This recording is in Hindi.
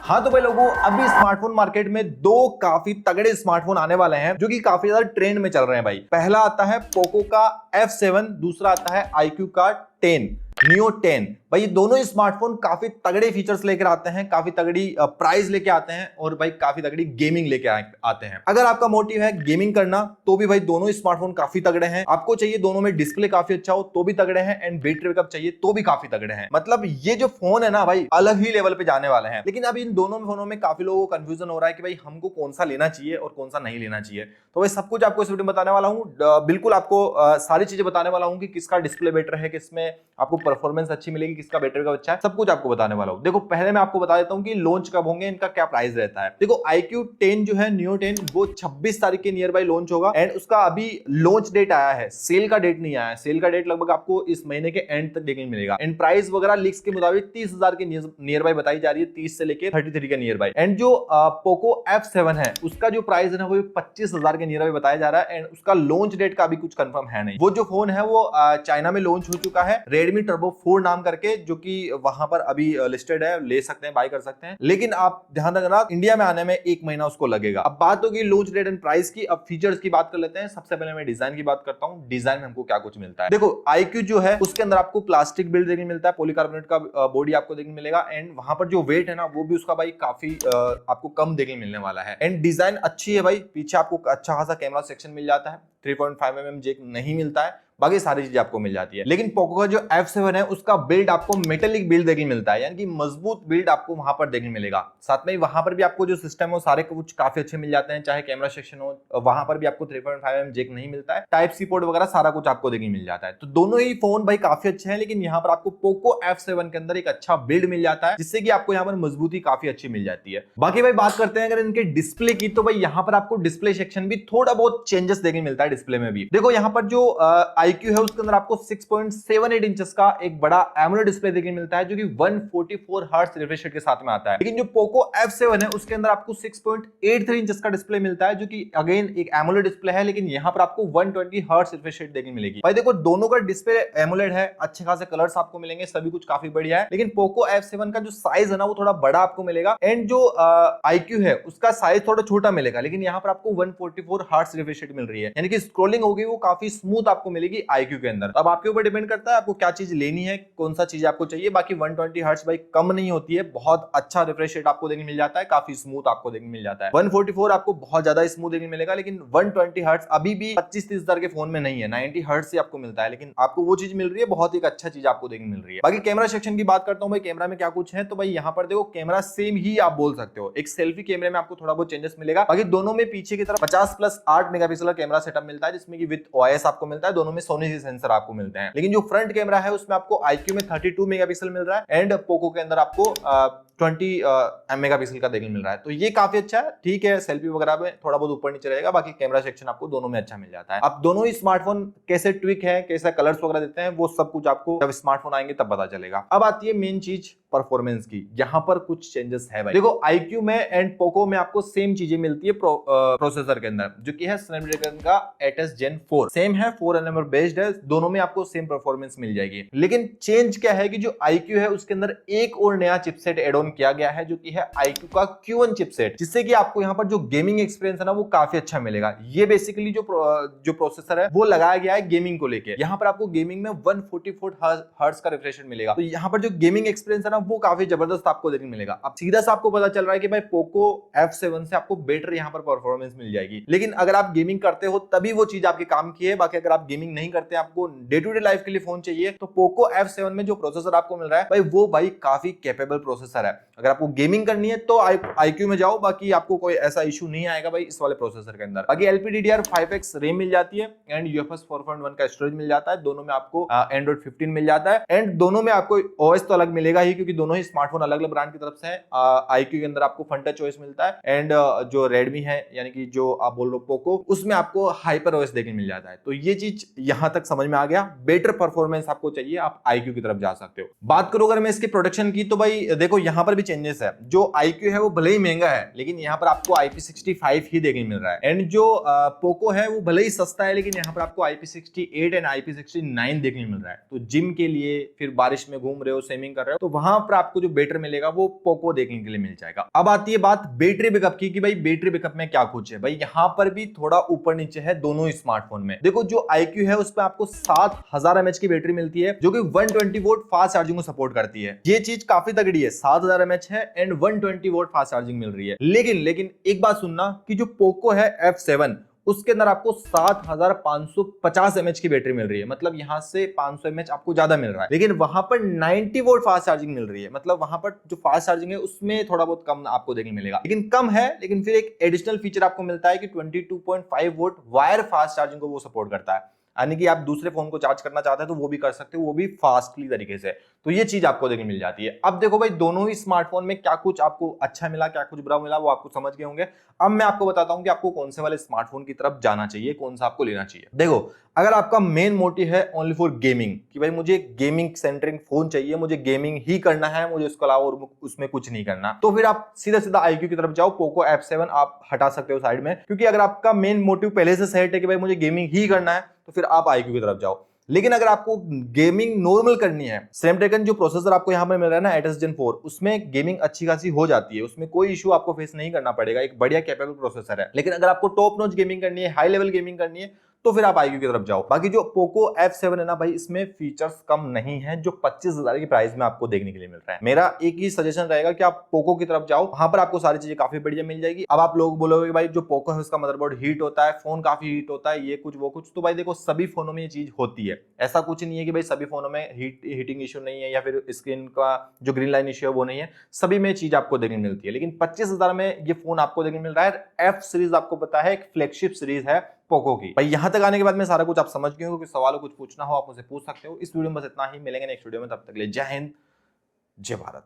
हाँ तो भाई लोगों, अभी स्मार्टफोन मार्केट में दो काफी तगड़े स्मार्टफोन आने वाले हैं जो कि काफी ज्यादा ट्रेंड में चल रहे हैं भाई। पहला आता है पोको का F7, दूसरा आता है iQOO का 10 Neo 10। भाई ये दोनों ही स्मार्टफोन काफी तगड़े फीचर्स लेकर आते हैं, काफी तगड़ी प्राइस लेके आते हैं और भाई काफी तगड़ी गेमिंग लेके आते हैं। अगर आपका मोटिव है गेमिंग करना तो भी भाई दोनों ही स्मार्टफोन काफी तगड़े हैं। आपको चाहिए दोनों में डिस्प्ले काफी अच्छा हो तो भी तगड़े हैं, एंड बैटरी बैकअप चाहिए तो भी काफी तगड़े हैं। मतलब ये जो फोन है ना भाई, अलग ही लेवल पे जाने वाले हैं। लेकिन अब इन दोनों फोनों में काफी लोगों को कंफ्यूजन हो रहा है कि भाई हमको कौन सा लेना चाहिए और कौन सा नहीं लेना चाहिए। तो भाई सब कुछ आपको इस वीडियो में बताने वाला हूँ। बिल्कुल आपको सारी चीजें बताने वाला हूँ कि किसका डिस्प्ले बेटर है, किसमें आपको परफॉर्मेंस अच्छी मिलेगी, किसका बैटरी का अच्छा है, सब कुछ आपको बताने वाला हूं। देखो पहले मैं आपको बता देता हूं कि लॉन्च कब होंगे, इनका क्या प्राइस रहता है। देखो iQOO 10 जो है Neo 10 वो 26 तारीख के नियर बाय लॉन्च होगा, एंड उसका अभी लॉन्च डेट आया है, सेल का डेट नहीं आया है। सेल का डेट लगभग आपको इस महीने के एंड तक देखने मिलेगा। एंड प्राइस वगैरह लीक्स के मुताबिक 30,000 के नियर बाय बताई जा रही है, 30 से लेके 33 के नियर बाय। एंड जो पोको F7 है उसका जो प्राइस है ना वो 25,000 के नियर बाय बताया जा रहा है, एंड उसका लॉन्च डेट का अभी कुछ कंफर्म है नहीं। वो जो फोन है वो चाइना में लॉन्च हो चुका है Redmi Turbo 4 नाम करके, जो कि वहां पर अभी लिस्टेड है, ले सकते हैं, बाय कर सकते हैं। लेकिन आप ध्यान रखना इंडिया में आने में 1 महीना उसको लगेगा। अब बात होगी लॉन्च डेट एंड प्राइस की। अब फीचर्स की बात कर लेते हैं। सबसे पहले मैं डिजाइन की बात करता हूं। डिजाइन में हमको क्या कुछ मिलता है। देखो iQOO जो है उसके अंदर आपको प्लास्टिक बिल्ड देखने मिलता है, पॉलीकार्बोनेट का बॉडी आपको देखने मिलेगा, एंड वहां पर जो वेट है ना वो भी उसका भाई काफी आपको कम देखने मिलने वाला है। एंड डिजाइन अच्छी है भाई, पीछे आपको अच्छा खासा कैमरा सेक्शन मिल जाता है। 3.5mm जैक नहीं मिलता है, बाकी सारी चीजें आपको मिल जाती है। लेकिन पोको का जो F7 है उसका बिल्ड आपको मेटेलिक बिल्ड देखने मिलता है, यानी कि मजबूत बिल्ड आपको वहां पर देखने मिलेगा। साथ में वहां पर भी आपको जो सिस्टम है वो सारे कुछ काफी अच्छे मिल जाते हैं, चाहे कैमरा सेक्शन हो, वहां पर भी आपको 3.5mm जैक नहीं मिलता है, टाइप सी पोर्ट वगैरह सारा कुछ आपको देखने मिल जाता है। तो दोनों ही फोन भाई काफी अच्छे हैं, लेकिन यहाँ पर आपको पोको F7 के अंदर एक अच्छा बिल्ड मिल जाता है, जिससे कि आपको यहाँ पर मजबूती काफी अच्छी मिल जाती है। बाकी भाई बात करते हैं अगर इनके डिस्प्ले की, तो भाई यहाँ पर आपको डिस्प्ले सेक्शन भी थोड़ा बहुत चेंजेस देखने मिलता है डिस्प्ले में भी। देखो यहाँ पर जो iQOO है उसके अंदर आपको 6.78 इंचेस का एक बड़ा एमोलेड डिस्प्ले देखने मिलता है, जो कि 144 हर्ट्ज रिफ्रेश रेट के साथ में आता है। लेकिन जो पोको F7 है उसके अंदर आपको 6.83 इंचेस का डिस्प्ले मिलता है, जो कि अगेन एक एमोलेड डिस्प्ले है, लेकिन यहाँ पर आपको 120 हर्ट्ज रिफ्रेश रेट देखने मिलेगी। भाई देखो दोनों का डिस्प्ले एमोलेड है, अच्छे खासे कलर्स आपको मिलेंगे, सभी कुछ काफी बढ़िया है। लेकिन पोको F7 का जो साइज है ना वो थोड़ा बड़ा आपको मिलेगा, एंड जो iQOO है उसका साइज थोड़ा छोटा मिलेगा, लेकिन यहाँ पर आपको 144 हर्ट्ज रिफ्रेश रेट मिल रही है, यानी कि स्क्रॉलिंग होगी वो काफी स्मूथ आपको मिलेगी iQOO के अंदर। अब आपके ऊपर डिपेंड करता है आपको क्या चीज लेनी है, कौन सा चीज आपको चाहिए। बाकी 120 हर्ट्ज भाई कम नहीं होती है, बहुत अच्छा रिफ्रेश रेट आपको देखने मिल जाता है, काफी स्मूथ आपको देखने मिल जाता है। 144 आपको बहुत ज्यादा स्मूथ देखने मिलेगा, लेकिन 120 हर्ट्ज अभी भी 25-30 हजार के फोन में नहीं है, 90 हर्ट्ज से आपको मिलता है, लेकिन आपको वो चीज मिल रही है, बहुत ही अच्छा चीज आपको देखने मिल रही है। बाकी कैमरा सेक्शन की बात करता हूं भाई, कैमरा में क्या कुछ है, तो भाई यहाँ पर देखो कैमरा सेम ही आप बोल सकते हो। एक सेल्फी कैमरे में आपको थोड़ा बहुत चेंजेस मिलेगा, बाकी दोनों में पीछे की तरफ 50+8 मेगापिक्सल का कैमरा सेटअप मिलता है, जिसमें कि विद OIS आपको मिलता है, दोनों में सोनी से सेंसर आपको मिलते हैं। लेकिन जो फ्रंट कैमरा है उसमें आपको iQOO में 32 मेगापिक्सल मिल रहा है, एंड पोको के अंदर आपको 20 मेगापिक्सल का देखने मिल रहा है। तो ये काफी अच्छा है, ठीक है। सेल्फी वगैरह में थोड़ा बहुत ऊपर नीचे रहेगा, बाकी कैमरा सेक्शन आपको दोनों में अच्छा मिल जाता है। अब दोनों ही स्मार्टफोन कैसे ट्विक है, कैसे कलर्स वगैरह देते हैं, वो सब कुछ आपको जब स्मार्टफोन आएंगे तब पता चलेगा। अब आती है मेन चीज परफॉर्मेंस की, यहाँ पर कुछ चेंजेस है भाई। देखो iQOO में एंड पोको में आपको सेम चीजें मिलती है प्रोसेसर के अंदर, जो कि है स्नैपड्रैगन का 8s Gen 4 सेम है, 4 nm बेस्ड है, दोनों में आपको सेम परफॉर्मेंस मिल जाएगी। लेकिन चेंज क्या है कि जो iQOO है उसके अंदर एक और नया चिपसेट एड ऑन किया गया है, जो कि है iQOO का Q1 चिपसेट, जिससे कि आपको यहाँ पर जो गेमिंग एक्सपीरियंस है ना वो काफी अच्छा मिलेगा। ये बेसिकली जो प्रोसेसर है वो लगाया गया है गेमिंग को लेकर। यहाँ पर आपको गेमिंग में 144 हर्ट्ज का रिफ्रेश रेट मिलेगा, तो यहाँ पर जो गेमिंग एक्सपीरियंस है ना वो काफी जबरदस्त आपको देखने मिलेगा। अब सीधा सा आपको पता चल रहा है कि भाई पोको F7 से आपको बेटर यहाँ पर परफॉर्मेंस मिल जाएगी। लेकिन अगर आप गेमिंग करते हो तभी वो चीज आपके काम की है, बाकी अगर आप गेमिंग नहीं करते, आपको डे टू डे लाइफ के लिए फोन चाहिए, तो पोको F7 में जो प्रोसेसर आपको मिल रहा है भाई वो भाई काफी कैपेबल प्रोसेसर है। अगर आपको गेमिंग करनी है तो iQOO में जाओ, बाकी आपको कोई ऐसा इशू नहीं आएगा भाई इस वाले प्रोसेसर के अंदर। बाकी LPDDR5X रैम मिल जाती है, एंड UFS 4.1 का स्टोरेज मिल जाता है, दोनों में आपको Android 15 मिल जाता है, एंड दोनों में आपको OS तो अलग मिलेगा ही, क्योंकि दोनों ही स्मार्टफोन अलग अलग ब्रांड की तरफ से है। iQOO के अंदर आपको फन टच OS मिलता है, एंड जो Redmi है यानी कि जो आप बोल रहे हो पोको, उसमें आपको हाइपर ओएस देखने मिल जाता है। तो ये चीज यहां तक समझ में आ गया। बेटर परफॉर्मेंस आपको चाहिए, आप iQOO की तरफ जा सकते हो। बात करो अगर मैं इसके प्रोडक्शन की, तो भाई देखो यहां पर भी चेंजेस है। जो iQOO है वो भले ही महंगा है, लेकिन यहां पर आपको IP65 ही देखने मिल रहा है। एंड जो पोको है वो भले ही सस्ता है, लेकिन यहां पर आपको IP68 एंड IP69 देखने मिल रहा है। तो जिम के लिए, फिर बारिश में घूम रहे हो, स्विमिंग कर रहे हो, तो वहां पर आपको जो बेटर मिलेगा वो पोको देखने के लिए मिल जाएगा। अब आती है बात बैटरी बैकअप की, कि भाई बैटरी बैकअप में क्या कुछ है। भाई यहां पर भी थोड़ा ऊपर नीचे है दोनों ही स्मार्टफोन में। देखो जो iQOO है उस पर आपको 7000 mAh की बैटरी मिलती है, जो कि 120 वोल्ट फास्ट चार्जिंग को सपोर्ट करती है। ये चीज काफी तगड़ी है, 7000 mAh है एंड 120 वोल्ट फास्ट चार्जिंग मिल रही है। लेकिन एक बात सुनना कि जो पोको है F7 उसके अंदर आपको 7550 mAh की बैटरी मिल रही है। मतलब यहां से 500 mAh आपको ज्यादा मिल रहा है, लेकिन वहां पर 90 वोल्ट फास्ट चार्जिंग मिल रही है। मतलब वहां पर जो फास्ट चार्जिंग है उसमें थोड़ा बहुत कम आपको देखने मिलेगा, लेकिन कम है। लेकिन फिर एक एडिशनल फीचर आपको मिलता है कि 22.5 वोल्ट वायर फास्ट चार्जिंग को वो सपोर्ट करता है। यानी कि आप दूसरे फोन को चार्ज करना चाहते हैं तो वो भी कर सकते हो, वो भी फास्टली तरीके से। तो ये चीज आपको देखने मिल जाती है। अब देखो भाई दोनों ही स्मार्टफोन में क्या कुछ आपको अच्छा मिला, क्या कुछ बुरा मिला, वो आपको समझ गए होंगे। अब मैं आपको बताता हूं कि आपको कौन से वाले स्मार्टफोन की तरफ जाना चाहिए, कौन सा आपको लेना चाहिए। देखो अगर आपका मेन मोटिव है ओनली फॉर गेमिंग, कि भाई मुझे गेमिंग सेंटरिंग फोन चाहिए, मुझे गेमिंग ही करना है, मुझे उसके अलावा और उसमें कुछ नहीं करना, तो फिर आप सीधा सीधा iQOO की तरफ जाओ। पोको F7 आप हटा सकते हो साइड में, क्योंकि अगर आपका मेन मोटिव पहले से सेट है कि भाई मुझे गेमिंग ही करना है, तो फिर आप iQOO की तरफ जाओ। लेकिन अगर आपको गेमिंग नॉर्मल करनी है, स्नैपड्रैगन जो प्रोसेसर आपको यहां पर मिल रहा है ना ATES Gen 4, उसमें गेमिंग अच्छी खासी हो जाती है, उसमें कोई इशू आपको फेस नहीं करना पड़ेगा, एक बढ़िया कैपेबल प्रोसेसर है। लेकिन अगर आपको टॉप नॉच गेमिंग करनी है, हाई लेवल गेमिंग करनी है, तो फिर आप iQOO की तरफ जाओ। बाकी जो पोको F7 है ना भाई, इसमें फीचर्स कम नहीं है जो 25,000 की प्राइस में आपको देखने के लिए मिल रहा है। मेरा एक ही सजेशन रहेगा कि आप पोको की तरफ जाओ, वहां पर आपको सारी चीजें काफी बढ़िया मिल जाएगी। अब आप लोग बोलोगे कि भाई जो पोको है उसका मदरबोर्ड हीट होता है, फोन काफी हीट होता है, ये कुछ वो कुछ। तो भाई देखो सभी फोनों में ये चीज होती है, ऐसा कुछ नहीं है कि भाई सभी फोनों में हीटिंग इश्यू नहीं है, या फिर स्क्रीन का जो ग्रीन लाइन इश्यू है वो नहीं है। सभी में चीज आपको देखने मिलती है। लेकिन 25,000 में ये फोन आपको देखने मिल रहा है। F सीरीज आपको पता है एक फ्लैगशिप सीरीज है पोको की। भाई यहां तक आने के बाद में सारा कुछ आप समझ गए हो। कि सवाल हो, कुछ पूछना हो आप मुझसे पूछ सकते हो। इस वीडियो में बस इतना ही, मिलेंगे नेक्स्ट वीडियो में, तब तक के लिए जय हिंद जय भारत।